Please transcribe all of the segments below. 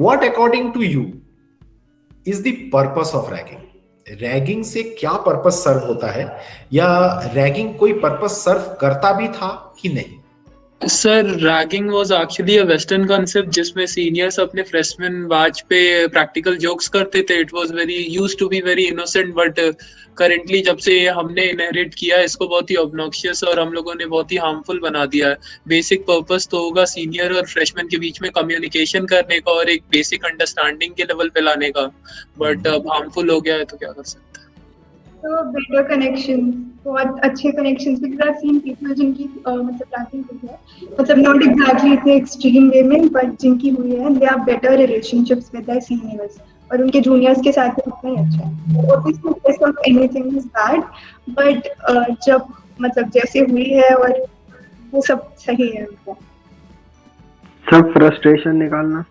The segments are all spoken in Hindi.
What according to you is the purpose of ragging? Ragging से क्या पर्पस सर्व होता है, या रैगिंग कोई पर्पस सर्व करता भी था कि नहीं? Sir ragging was actually a western concept जिसमें सीनियर्स अपने फ्रेशमैन बैच पे प्रैक्टिकल जोक्स करते थे. It was very used to be very innocent, but currently जब से हमने इनहेरिट किया इसको बहुत ही ऑब्नॉक्शियस और हम लोगों ने बहुत ही हार्मफुल बना दिया है. बेसिक पर्पस तो होगा सीनियर और फ्रेशमैन के बीच में कम्युनिकेशन करने का और एक बेसिक अंडरस्टैंडिंग के लेवल पे लाने का, बट अब हार्मफुल हो गया है तो क्या कर सकते हैं. तो बेटर कनेक्शन, बहुत अच्छे connections, because I seen people जिनकी मतलब रैगिंग हुई है, मतलब नॉट एग्जैक्टली इतने एक्सट्रीम वे में, बट जिनकी हुई है they are better relationships with their seniors और उनके जूनियर्स के साथ भी उतना ही अच्छा है. Obviously this not anything is bad, but जब मतलब जैसे हुई है और वो सब सही है उनका. सब फ्रस्ट्रेशन निकालना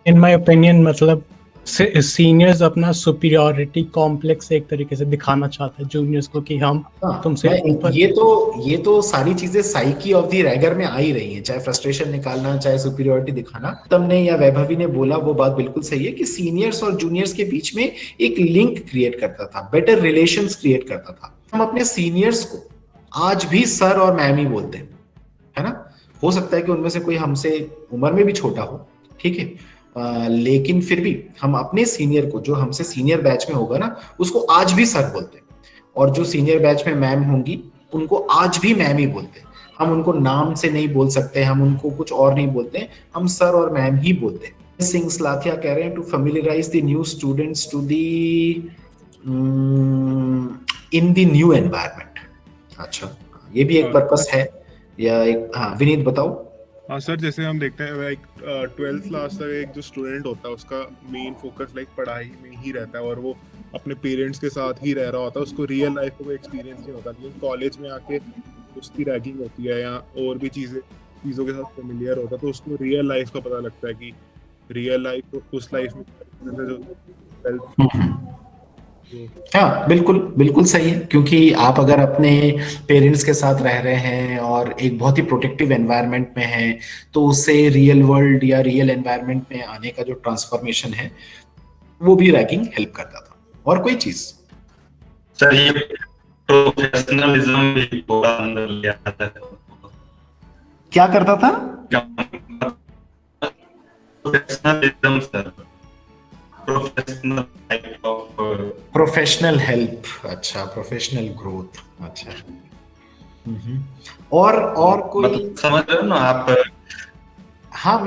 इन माय ओपिनियन, मतलब सीनियर्स अपना सुपीरियरिटी कॉम्प्लेक्स एक तरीके से दिखाना चाहते हैं जूनियर्स को कि हम तुमसे ऊपर. ये तो सारी चीजें साइकी ऑफ द रैगर में आ ही रही हैं, चाहे फ्रस्ट्रेशन निकालना, चाहे सुपीरियरिटी दिखाना. तुमने या वैभवी ने बोला वो बात बिल्कुल सही है कि सीनियर्स और जूनियर्स के बीच में एक लिंक क्रिएट करता था, बेटर रिलेशंस क्रिएट करता था. हम अपने सीनियर्स को आज भी सर और मैम ही बोलते हैं, है ना. हो सकता है कि उनमें से कोई हमसे उम्र में भी छोटा हो, ठीक है, लेकिन फिर भी हम अपने सीनियर को, जो हमसे सीनियर बैच में होगा ना, उसको आज भी सर बोलते हैं. और जो सीनियर बैच में मैम होंगी उनको आज भी मैम ही बोलते हैं. हम उनको नाम से नहीं बोल सकते, हम उनको कुछ और नहीं बोलते, हम सर और मैम ही बोलते हैं. सिंह सलाथिया कह रहे हैं to familiarise the new students to the in the new environment. अच्छा, ये भी एक पर्पस है या एक. हाँ विनीत बताओ. हाँ सर, जैसे हम देखते हैं एक 12th क्लास तक एक जो स्टूडेंट होता है उसका मेन फोकस लाइक पढ़ाई में ही रहता है और वो अपने पेरेंट्स के साथ ही रह रहा होता है, उसको रियल लाइफ का कोई एक्सपीरियंस नहीं होता. लेकिन कॉलेज में आके उसकी रैगिंग होती है या और भी चीज़ों के साथ फेमिलियर होता है, तो उसको रियल लाइफ का पता लगता है कि रियल लाइफ उस लाइफ में जो हाँ बिल्कुल सही है, क्योंकि आप अगर अपने पेरेंट्स के साथ रह रहे हैं और एक बहुत ही प्रोटेक्टिव एनवायरनमेंट में हैं, तो उससे रियल वर्ल्ड या रियल एनवायरनमेंट में आने का जो ट्रांसफॉर्मेशन है वो भी रैगिंग हेल्प करता था. और कोई चीज सर, ये प्रोफेशनलिज्म भी थोड़ा अंदर ले आता है. क्या करता था? Professionalism sir, professional help. अच्छा, प्रोफेशनल ग्रोथ. अच्छा. और कोई मतलब समझ रहे हो ना आप? हाँ,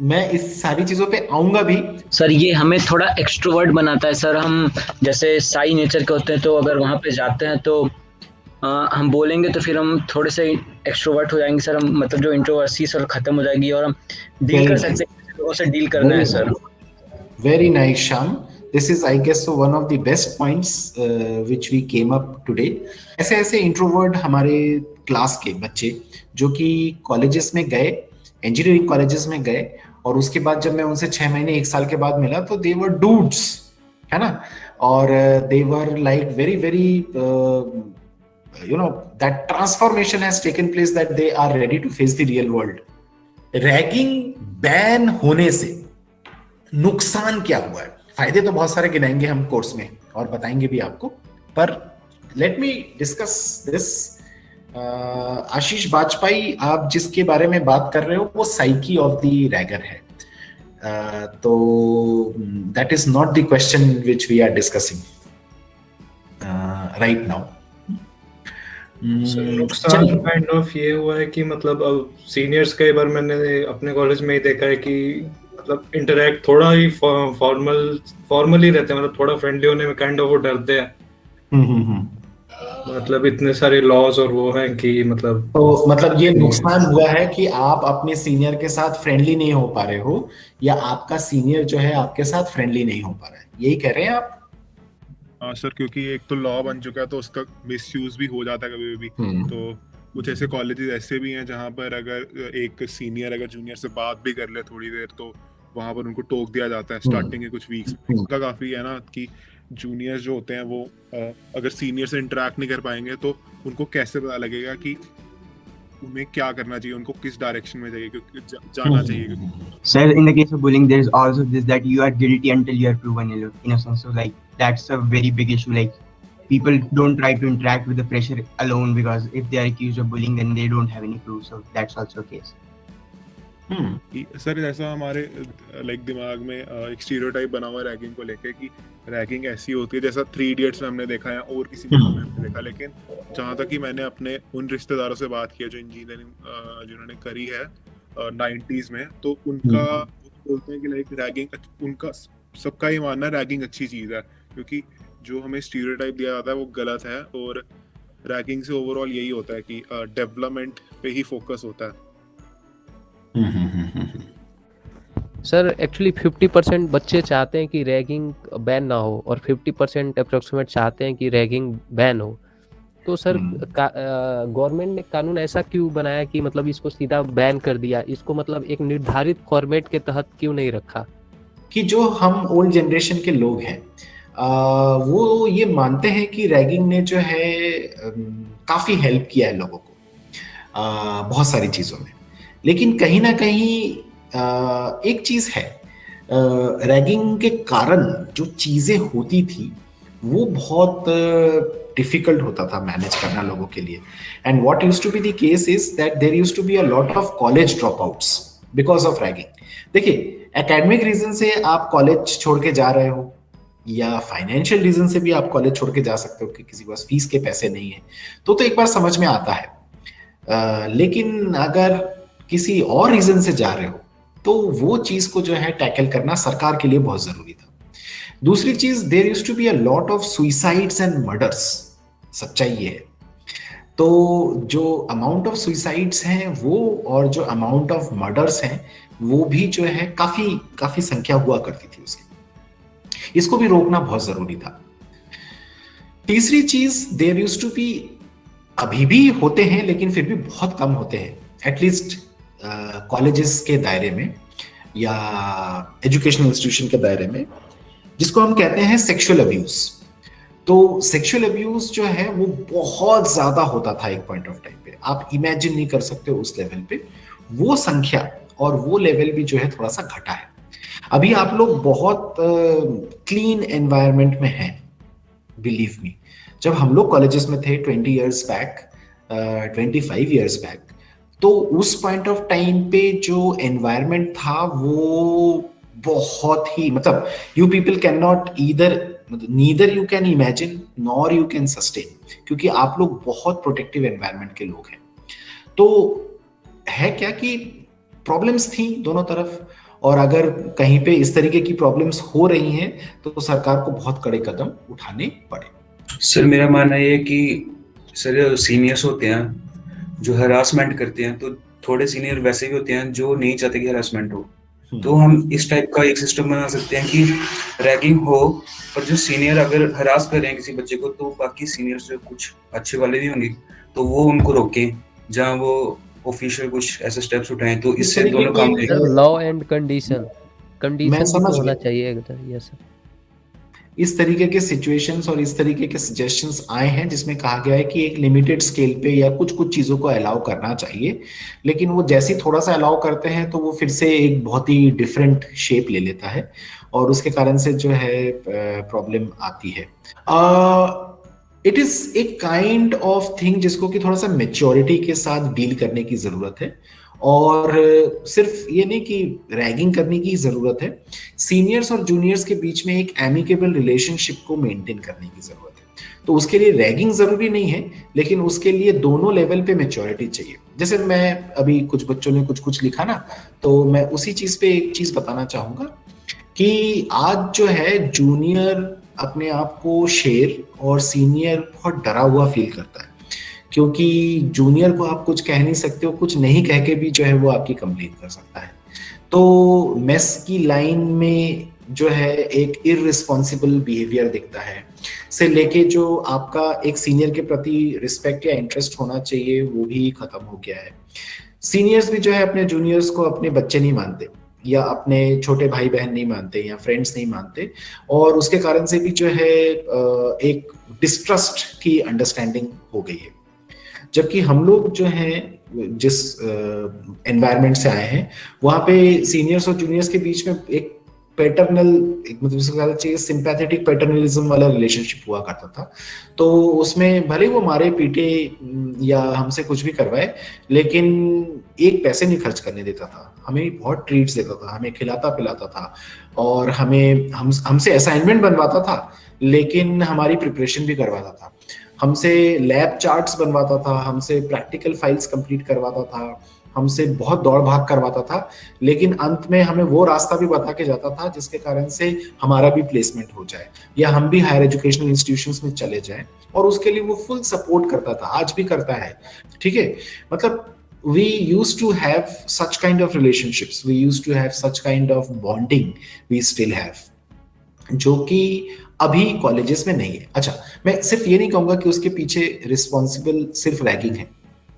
मैं इस सारी चीजों पे आऊंगा भी. सर ये हमें थोड़ा एक्सट्रोवर्ट बनाता है सर. हम जैसे साई नेचर के होते हैं, तो अगर वहाँ पे जाते हैं तो हम बोलेंगे तो फिर हम थोड़े से एक्सट्रोवर्ट हो जाएंगे सर. हम मतलब जो इंट्रोवर्सी सर खत्म हो जाएगी और हम डील कर सकते हैं, लोगों से डील करना है sir. Very nice, Sham. This is, I guess, so one of the best points which we came up today. ऐसे इंट्रोवर्ट हमारे क्लास के बच्चे जो कि कॉलेजेस में गए, इंजीनियरिंग कॉलेजेस में गए, और उसके बाद जब मैं उनसे 6 महीने 1 साल के बाद मिला तो they were dudes, है ना. और they were like very very that transformation has taken place that they are ready to face the real world. Ragging ban होने से नुकसान क्या हुआ है? फायदे तो बहुत सारे गिनाएंगे हम कोर्स में और बताएंगे भी आपको, पर लेट मी डिस्कस दिस. आशीष बाजपेयी, आप जिसके बारे में बात कर रहे हो वो साइकी ऑफ द रैगर है. तो that is not the question which we are discussing right now. नुकसान काइंड ऑफ ये हुआ है कि मतलब अब सीनियर्स कई बार मैंने अपने कॉलेज में ही देखा है कि मतलब इंटरैक्ट थोड़ा ही फॉर्मली रहते हैं, मतलब थोड़ा फ्रेंडली होने में काइंड ऑफ वो डरते हैं. मतलब इतने सारे लॉज और वो हैं कि मतलब ये नुकसान हुआ है कि आप अपने सीनियर के साथ फ्रेंडली नहीं हो पा रहे हो, या आपका सीनियर जो है आपके साथ फ्रेंडली नहीं हो पा रहा है, यही कह रहे हैं आप? हाँ सर, क्योंकि एक तो लॉ बन चुका है तो उसका मिसयूज भी हो जाता है कभी भी. तो कुछ ऐसे कॉलेजेस ऐसे भी हैं जहाँ पर अगर एक सीनियर अगर जूनियर से बात भी कर ले थोड़ी देर तो वहां पर उनको टोक दिया जाता है स्टार्टिंग के कुछ वीक्स में. उसका काफी है ना कि जूनियर्स जो होते हैं वो अगर सीनियर से इंटरेक्ट नहीं कर पाएंगे तो उनको कैसे पता लगेगा कि उन्हें क्या करना चाहिए, उनको किस डायरेक्शन में जाना चाहिए. Sir, in the case of bullying, there is also this that you are guilty until you are proven innocent. So like that's a very big issue. Like people don't try to interact with the pressure alone because if they are accused of bullying, then they don't have any proof. So that's also a case. Sir जैसा हमारे लाइक दिमाग में एक स्टीरियोटाइप बना हुआ है रैगिंग को लेके कि रैगिंग ऐसी होती है जैसा 3 इडियट्स में हमने देखा है और किसी भी में हमने देखा, लेकिन जहाँ तक कि मैंने अपने उन रिश्तेदारों से बात किया जो इंजीनियरिंग जिन्होंने करी है 90s में, तो उनका बोलते हैं कि लाइक रैगिंग उनका सबका ही मानना है रैगिंग अच्छी चीज़ है, क्योंकि जो हमें स्टीरियोटाइप दिया जाता है वो गलत है और रैगिंग से ओवरऑल यही होता है कि डेवलपमेंट पे ही फोकस होता है। सर एक्चुअली 50% बच्चे चाहते हैं कि रैगिंग बैन ना हो और 50% अप्रोक्सीमेट चाहते हैं कि रैगिंग बैन हो, तो सर गवर्नमेंट ने कानून ऐसा क्यों बनाया कि मतलब इसको सीधा बैन कर दिया, इसको मतलब एक निर्धारित फॉर्मेट के तहत क्यों नहीं रखा? कि जो हम ओल्ड जनरेशन के लोग हैं वो ये मानते हैं कि रैगिंग ने जो है काफ़ी हेल्प किया है लोगों को बहुत सारी चीज़ों में, लेकिन कहीं ना कहीं एक चीज़ है, रैगिंग के कारण जो चीज़ें होती थी वो बहुत डिफिकल्ट होता था मैनेज करना लोगों के लिए। And what used to be the case is that there used to be a lot of college drop outs because of ragging. देखिए एकेडमिक रीजन से आप कॉलेज छोड़ के जा रहे हो या फाइनेंशियल रीजन से भी आप कॉलेज छोड़ के जा सकते हो कि किसी के पास फीस के पैसे नहीं है, तो एक बार समझ में आता है। लेकिन अगर किसी और रीजन से जा रहे हो तो वो चीज को जो है टैकल करना सरकार के लिए बहुत जरूरी था। दूसरी चीज, there used to be a lot of suicides and murders, सच्चाई ये है। तो जो अमाउंट ऑफ सुइसाइड्स हैं वो और जो अमाउंट ऑफ मर्डर्स हैं वो भी जो है काफी संख्या हुआ करती थी उसकी, इसको भी रोकना बहुत जरूरी था। तीसरी चीज, देयर यूज्ड टू बी, अभी भी होते हैं लेकिन फिर भी बहुत कम होते हैं, एटलीस्ट कॉलेजेस के दायरे में या एजुकेशनल इंस्टीट्यूशन के दायरे में, जिसको हम कहते हैं सेक्सुअल अब्यूज। तो सेक्सुअल अब्यूज जो है वो बहुत ज्यादा होता था एक पॉइंट ऑफ टाइम पे, आप इमेजिन नहीं कर सकते हो उस लेवल पे। वो संख्या और वो लेवल भी जो है थोड़ा सा घटा है। अभी आप लोग बहुत क्लीन एनवायरनमेंट में हैं, बिलीव मी। जब हम लोग कॉलेजेस में थे 20 इयर्स बैक, 25 इयर्स बैक, तो उस पॉइंट ऑफ टाइम पे जो एनवायरनमेंट था वो बहुत ही, मतलब you people can not neither you can imagine nor you can sustain, क्योंकि आप लोग बहुत प्रोटेक्टिव एनवायरनमेंट के लोग हैं। तो है क्या कि प्रॉब्लम्स थी दोनों तरफ, और अगर कहीं पे इस तरीके की प्रॉब्लम्स हो रही हैं तो सरकार को बहुत कड़े कदम उठाने पड़े। सर मेरा मानना ये है कि सर सीनियर्स होते हैं जो हरासमेंट करते हैं, तो थोड़े सीनियर वैसे भी होते हैं जो नहीं चाहते कि हरासमेंट हो, तो हम इस टाइप का एक सिस्टम बना सकते हैं कि रैगिंग हो और जो सीनियर अगर हरास कर रहे हैं किसी बच्चे को, तो बाकी सीनियर्स जो कुछ अच्छे वाले भी होंगे तो वो उनको रोकें, जहाँ वो ऑफिशियल कुछ ऐसे स्टेप्स उठाएं, तो इससे दोनों काम होंगे। लॉ एंड कंडीशन होना चाहिए। यस सर, इस तरीके के सिचुएशंस और इस तरीके के सजेशंस आए हैं जिसमें कहा गया है कि एक लिमिटेड स्केल पे या कुछ चीजों को अलाउ करना चाहिए, लेकिन वो जैसे थोड़ा सा अलाउ करते हैं तो वो फिर से एक बहुत ही डिफरेंट शेप ले लेता है और उसके कारण से जो है प्रॉब्लम आती है। It is a kind of thing जिसको कि थोड़ा सा मेच्योरिटी के साथ डील करने की जरूरत है, और सिर्फ ये नहीं कि रैगिंग करने की जरूरत है, सीनियर्स और जूनियर्स के बीच में एक एमिकेबल रिलेशनशिप को मेंटेन करने की जरूरत है। तो उसके लिए रैगिंग जरूरी नहीं है, लेकिन उसके लिए दोनों लेवल पे मैच्योरिटी चाहिए। जैसे मैं अभी कुछ बच्चों ने कुछ लिखा ना, तो मैं उसी चीज पे एक चीज बताना चाहूंगा कि आज जो है जूनियर अपने आप को शेर और सीनियर बहुत डरा हुआ फील करता है, क्योंकि जूनियर को आप कुछ कह नहीं सकते हो, कुछ नहीं कह के भी जो है वो आपकी कंप्लेन कर सकता है। तो मेस की लाइन में जो है एक इररिस्पॉन्सिबल बिहेवियर दिखता है, से लेके जो आपका एक सीनियर के प्रति रिस्पेक्ट या इंटरेस्ट होना चाहिए वो भी खत्म हो गया है। सीनियर्स भी जो है अपने जूनियर्स को अपने बच्चे नहीं मानते, या अपने छोटे भाई बहन नहीं मानते, या फ्रेंड्स नहीं मानते, और उसके कारण से भी जो है एक डिस्ट्रस्ट की अंडरस्टैंडिंग हो गई है। जबकि हम लोग जो हैं जिस एनवायरनमेंट से आए हैं वहाँ पे सीनियर्स और जूनियर्स के बीच में एक पैटर्नल, एक मतलब इसको कहना चाहिए सिंपैथेटिक पैटर्नलिज्म वाला रिलेशनशिप हुआ करता था। तो उसमें भले वो मारे पीटे या हमसे कुछ भी करवाए, लेकिन एक पैसे नहीं खर्च करने देता था, हमें बहुत ट्रीट्स देता था, हमें खिलाता पिलाता था और हमसे असाइनमेंट बनवाता था, लेकिन हमारी प्रिपरेशन भी करवाता था, हमसे लैब चार्ट्स बनवाता था, हमसे प्रैक्टिकल फाइल्स कंप्लीट करवाता था, हमसे बहुत दौड़ भाग करवाता था, लेकिन अंत में हमें वो रास्ता भी बता के जाता था जिसके कारण से हमारा भी प्लेसमेंट हो जाए या हम भी हायर एजुकेशनल इंस्टीट्यूशंस में चले जाएं, और उसके लिए वो फुल सपोर्ट करता था, आज भी करता है। ठीक है, मतलब we used to have such kind of relationships, we used to have such kind of bonding, we still have, जो कि अभी कॉलेजेस में नहीं है। अच्छा, मैं सिर्फ ये नहीं कहूंगा कि उसके पीछे रिस्पॉन्सिबल सिर्फ रैगिंग है,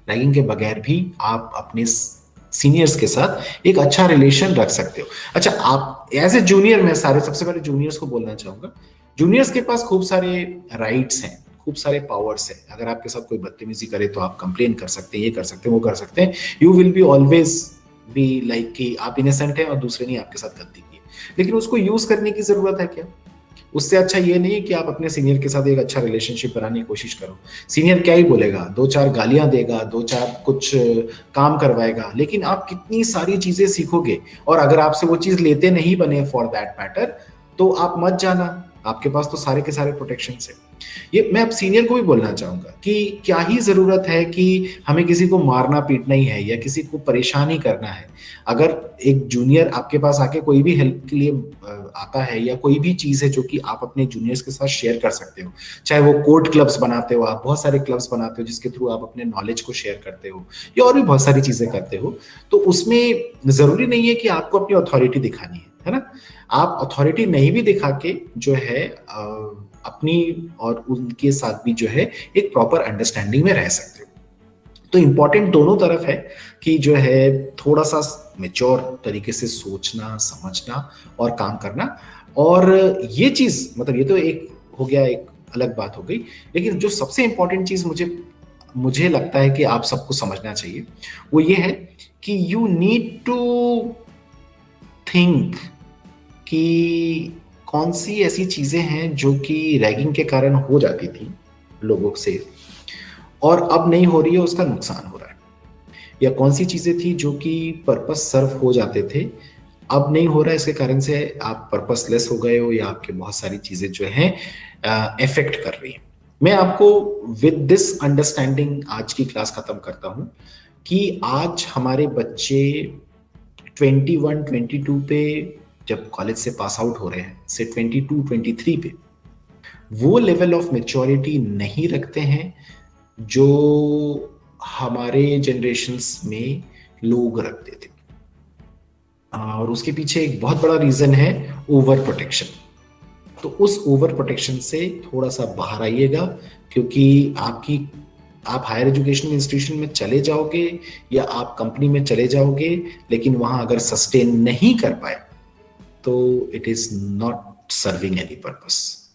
रैगिंग के बगैर भी आप अपने सीनियर्स के साथ एक अच्छा रिलेशन रख सकते हो। अच्छा, आप एज ए जूनियर, मैं सबसे पहले जूनियर्स को बोलना चाहूंगा, जूनियर्स के पास खूब सारे राइट्स हैं, खूब सारे पावर्स हैं। अगर आपके साथ कोई बदतमीजी करे तो आप कंप्लेन कर सकते हैं, ये कर सकते हैं, वो कर सकते हैं। You will be always be like कि आप इनोसेंट हैं और दूसरे ने आपके साथ गलती की, लेकिन उसको यूज करने की जरूरत है क्या? उससे अच्छा ये नहीं कि आप अपने सीनियर के साथ एक अच्छा रिलेशनशिप बनाने की कोशिश करो। सीनियर क्या ही बोलेगा, 2-4 गालियां देगा, 2-4 कुछ काम करवाएगा, लेकिन आप कितनी सारी चीजें सीखोगे, और अगर आपसे वो चीज लेते नहीं बने फॉर दैट मैटर, तो आप मत जाना, आपके पास तो सारे के सारे प्रोटेक्शन है। ये मैं अब सीनियर को भी बोलना चाहूंगा कि क्या ही जरूरत है कि हमें किसी को मारना पीटना ही है या किसी को परेशान ही करना है। अगर एक जूनियर आपके पास आके कोई भी हेल्प के लिए आता है या कोई भी चीज है जो कि आप अपने जूनियर्स के साथ शेयर कर सकते हो, चाहे वो कोड क्लब्स बनाते हो, आप बहुत सारे क्लब्स बनाते हो जिसके थ्रू आप अपने नॉलेज को शेयर करते हो या और भी बहुत सारी चीजें करते हो, तो उसमें जरूरी नहीं है कि आपको अपनी अथॉरिटी दिखानी है ना। आप अथॉरिटी नहीं भी दिखा के जो है अपनी और उनके साथ भी जो है एक प्रॉपर अंडरस्टैंडिंग में रह सकते हो। तो इम्पोर्टेंट दोनों तरफ है कि जो है थोड़ा सा मैच्योर तरीके से सोचना, समझना और काम करना। और ये चीज मतलब ये तो एक हो गया, एक अलग बात हो गई, लेकिन जो सबसे इम्पोर्टेंट चीज मुझे लगता है कि आप सबको समझना चाहिए वो ये है कि यू नीड टू थिंक कि कौन सी ऐसी चीजें हैं जो कि रैगिंग के कारण हो जाती थी लोगों से और अब नहीं हो रही है, उसका नुकसान हो रहा है, या कौन सी चीजें थी जो कि पर्पस सर्व हो जाते थे अब नहीं हो रहा है, इसके कारण से आप पर्पसलेस हो गए हो या आपके बहुत सारी चीजें जो हैं इफेक्ट कर रही हैं। मैं आपको विद दिस अंडरस्टैंडिंग आज की क्लास खत्म करता हूं कि आज हमारे बच्चे 21-22 पे जब कॉलेज से पास आउट हो रहे हैं, से 22-23 पे वो लेवल ऑफ मैच्योरिटी नहीं रखते हैं जो हमारे जनरेशंस में लोग रखते थे। और उसके पीछे एक बहुत बड़ा रीजन है ओवर प्रोटेक्शन। तो उस ओवर प्रोटेक्शन से थोड़ा सा बाहर आइएगा, क्योंकि आप हायर एजुकेशन इंस्टीट्यूशन में चले जाओगे या आप कंपनी में चले जाओगे, लेकिन वहां अगर सस्टेन नहीं कर पाए तो it is not serving any purpose.